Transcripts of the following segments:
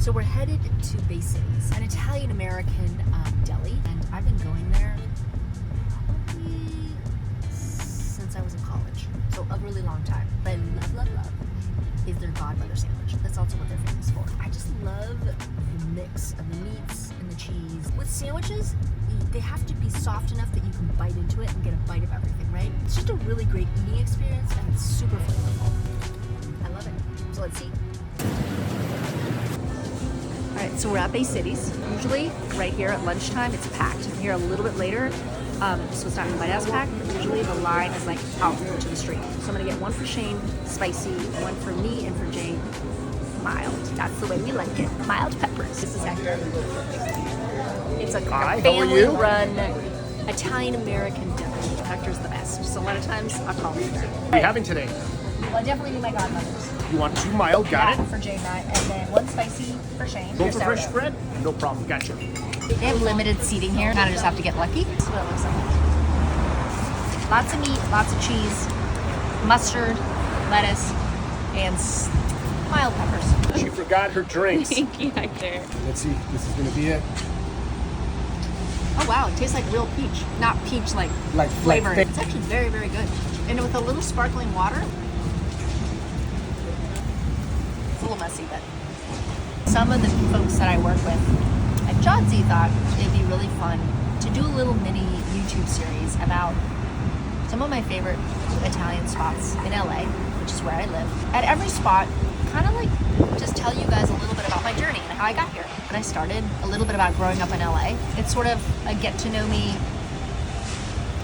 So we're headed to Cities, an Italian-American deli, and I've been going there probably since I was in college, so a really long time. But I love is their godmother sandwich. That's also what they're famous for. I just love the mix of the meats and the cheese. With sandwiches, they have to be soft enough that you can bite into it and get a bite of everything, right? It's just a really great eating experience, and it's super flavorful. I love it. So let's see. All right, so we're at Cities. Usually, right here at lunchtime, it's packed. I'm here a little bit later, so it's not quite as packed. But usually, the line is like out to the street. So I'm gonna get one for Shane, spicy, one for me, and for Jane, mild. That's the way we like it. Mild peppers. This is Hector. It's a family-run Italian-American deli. Hector's the best. So a lot of times, I'll call him there. What are you having today? Well, I definitely need my godmother's. You want 2 mild, got it? For Jane and I, and then 1 spicy for Shane. Go for fresh bread? No problem, gotcha. They have limited seating here. Kind of just have to get lucky. That's what it looks like. Lots of meat, lots of cheese, mustard, lettuce, and mild peppers. She forgot her drinks. Thank you, Hector. Let's see, this is gonna be it. Oh wow, it tastes like real peach. Not peach like flavor. It's actually very, very good. And with a little sparkling water. It's a little messy, but some of the folks that I work with at Giadzy thought it'd be really fun to do a little mini YouTube series about some of my favorite Italian spots in LA, which is where I live. At every spot, kind of like just tell you guys a little bit about my journey and how I got here. And I started a little bit about growing up in LA. It's sort of a get to know me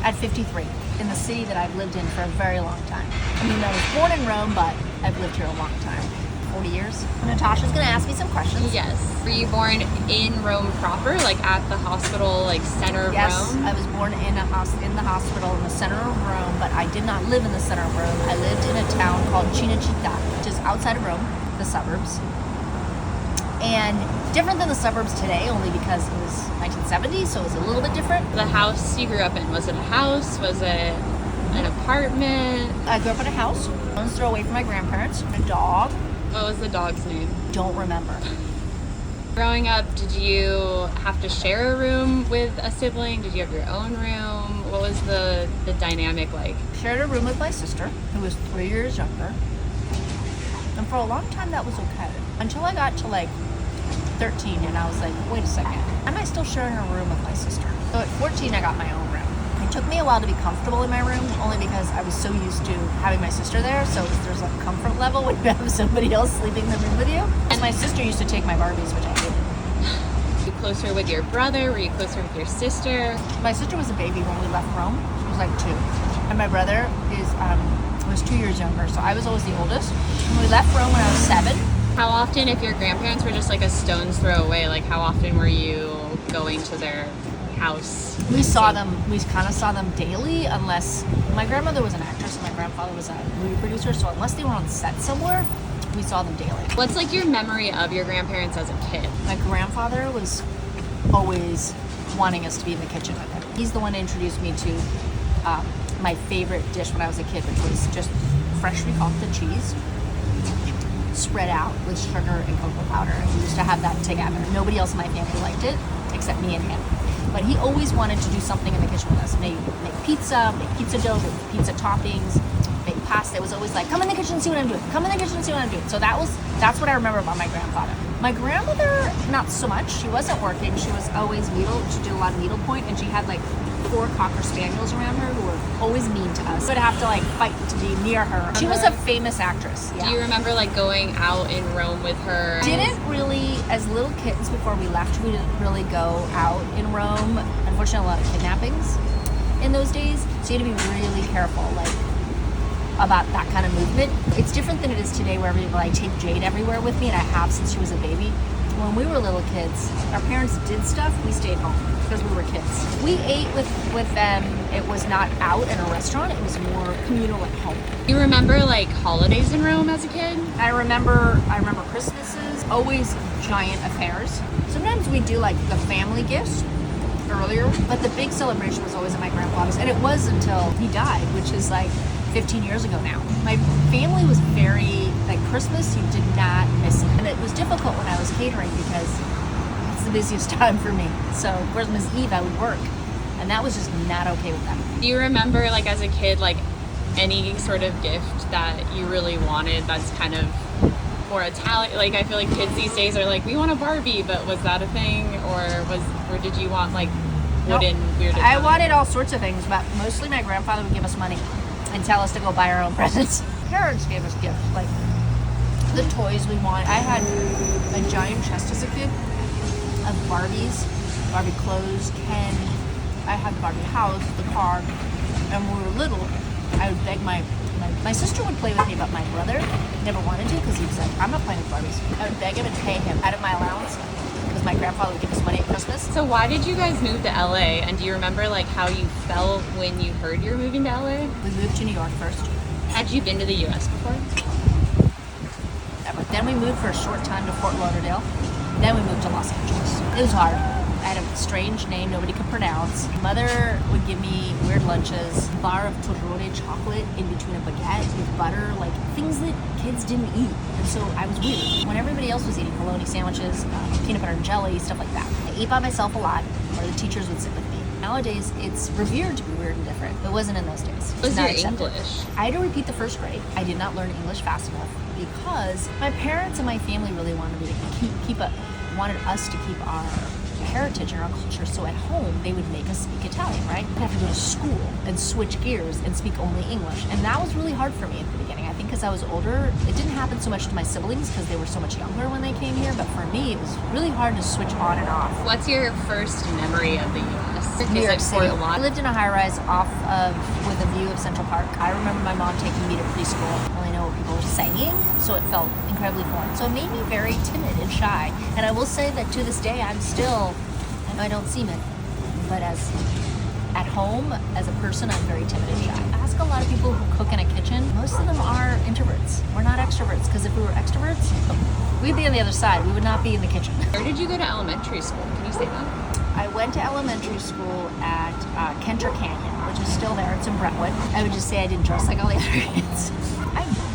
at 53 in the city that I've lived in for a very long time. I mean, I was born in Rome, but I've lived here a long time. 40 years. Natasha's gonna ask me some questions. Yes. Were you born in Rome proper, like at the hospital, like center of Yes, Rome? I was born in the hospital in the center of Rome, but I did not live in the center of Rome. I lived in a town called Cinecittà, which is outside of Rome, the suburbs. And different than the suburbs today, only because it was 1970, so it was a little bit different. The house you grew up in, was it a house? Was it an apartment? I grew up in a house, stone's throw away from my grandparents, and a dog. What was the dog's name? Don't remember. Growing up, did you have to share a room with a sibling? Did you have your own room? What was the dynamic like? Shared a room with my sister, who was 3 years younger. And for a long time, that was okay. Until I got to like 13, and I was like, wait a second. Am I still sharing a room with my sister? So at 14, I got my own room. It took me a while to be comfortable in my room, only because I was so used to having my sister there. So there's a comfort level when you have somebody else sleeping in the room with you. And my sister used to take my Barbies, which I hated. Were you closer with your brother? Were you closer with your sister? My sister was a baby when we left Rome. She was like 2. And my brother was 2 years younger, so I was always the oldest. When we left Rome when I was 7. How often, if your grandparents were just like a stone's throw away, like how often were you going to their house? We kind of saw them daily, unless my grandmother was an actress and my grandfather was a movie producer, so unless they were on set somewhere, we saw them daily. What's like your memory of your grandparents as a kid? My grandfather was always wanting us to be in the kitchen with him. He's the one who introduced me to my favorite dish when I was a kid, which was just freshly cooked cheese spread out with sugar and cocoa powder. And we used to have that together. Nobody else in my family liked it except me and him. But he always wanted to do something in the kitchen with us. Make pizza, make pizza dough, make pizza toppings, make pasta. It was always like, come in the kitchen and see what I'm doing. Come in the kitchen and see what I'm doing. So that's what I remember about my grandfather. My grandmother, not so much. She wasn't working. She was always she did a lot of needlepoint, and she had like 4 Cocker Spaniels around her who were always mean to us. We'd have to like fight to be near her. She was a famous actress. Yeah. Do you remember like going out in Rome with her? Didn't really, as little kids before we left, we didn't really go out in Rome. Unfortunately, a lot of kidnappings in those days. So you had to be really careful, like, about that kind of movement. It's different than it is today, where I take Jade everywhere with me, and I have since she was a baby. When we were little kids, our parents did stuff, we stayed home because we were kids. We ate with them. It was not out in a restaurant, it was more communal at home. You remember like holidays in Rome as a kid? I remember Christmases, always giant affairs. Sometimes we do like the family gifts earlier, but the big celebration was always at my grandfather's, and it was until he died, which is like 15 years ago now. My family was very Like Christmas, you did not miss it. And it was difficult when I was catering because it's the busiest time for me. So Christmas Eve, I would work. And that was just not okay with them. Do you remember, like, as a kid, like, any sort of gift that you really wanted that's kind of more Italian? Like, I feel like kids these days are like, we want a Barbie, but was that a thing? Or did you want, like, wooden, weird I Italian? wanted all sorts of things, but mostly my grandfather would give us money and tell us to go buy our own presents. Parents gave us gifts, like the toys we wanted. I had a giant chest as a kid of Barbies, Barbie clothes, Ken. I had the Barbie house, the car, and when we were little, I would beg my sister would play with me, but my brother never wanted to because he was like, I'm not playing with Barbies. I would beg him and pay him out of my allowance because my grandfather would give us money at Christmas. So why did you guys move to LA? And do you remember, like, how you felt when you heard you were moving to LA? We moved to New York first. Had you been to the US before? Never. Then we moved for a short time to Fort Lauderdale. Then we moved to Los Angeles. It was hard. I had a strange name nobody could pronounce. Mother would give me weird lunches, bar of torrone chocolate in between a baguette with butter, like things that kids didn't eat. And so I was weird. When everybody else was eating bologna sandwiches, peanut butter and jelly, stuff like that. I ate by myself a lot, or the teachers would sit with me. Nowadays, it's revered to be weird and different. It wasn't in those days. What was Not your accepted. English? I had to repeat the first grade. I did not learn English fast enough because my parents and my family really wanted me to wanted us to keep our heritage and our culture. So at home, they would make us speak Italian, right? I'd have to go to school and switch gears and speak only English. And that was really hard for me at the beginning. I think because I was older, it didn't happen so much to my siblings because they were so much younger when they came here. But for me, it was really hard to switch on and off. What's your first memory of the US? New York City. Fort I lived in a high-rise with a view of Central Park. I remember my mom taking me to preschool. I only know what people were saying, so it felt incredibly foreign. So it made me very timid and shy. And I will say that to this day, I'm still, I know I don't seem it, but at home, as a person, I'm very timid and shy. I ask a lot of people who cook in a kitchen. Most of them are introverts. We're not extroverts, because if we were extroverts, we'd be on the other side. We would not be in the kitchen. Where did you go to elementary school? Can you say that? I went to elementary school at Kentor Canyon, which is still there. It's in Brentwood. I would just say I didn't dress like all the other kids.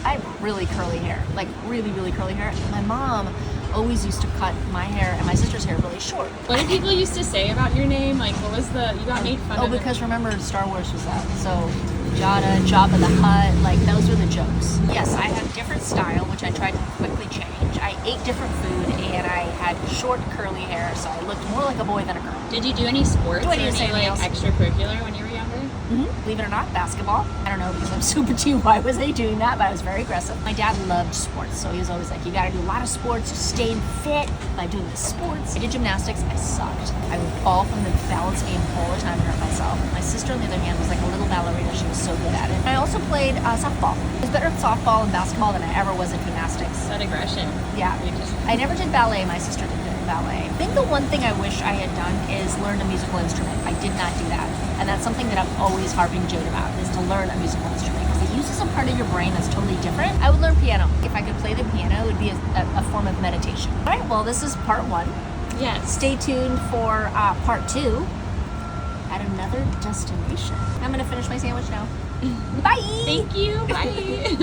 I have really curly hair, like really, really curly hair. My mom always used to cut my hair and my sister's hair really short. What did people used to say about your name? Like, what was you got made fun of? Oh, because remember, Star Wars was out. So Jabba the Hutt, like those were the jokes. Yes, I had different style, which I tried to quickly change. I ate different food and I had short curly hair, so I looked more like a boy than a girl. Did you do any sports Do I or need to any say anything else? extracurricular when you were younger? Believe it or not, basketball. I don't know because I'm super T. Why was I doing that? But I was very aggressive. My dad loved sports, so he was always like, you gotta do a lot of sports to stay fit by doing the sports. I did gymnastics. I sucked. I would fall from the balance beam all the time and hurt myself. My sister, on the other hand, was like a little ballerina. She was so good at it. I also played softball. I was better at softball and basketball than I ever was at gymnastics. That aggression. Yeah. I never did ballet. My sister did ballet. I think the one thing I wish I had done is learn a musical instrument. I did not do that. And that's something that I'm always harping Jade about, is to learn a musical instrument because it uses a part of your brain that's totally different. I would learn piano. If I could play the piano, it would be a form of meditation. All right, well, this is part 1. Yes. Stay tuned for part 2 at another destination. I'm going to finish my sandwich now. Bye! Thank you. Bye.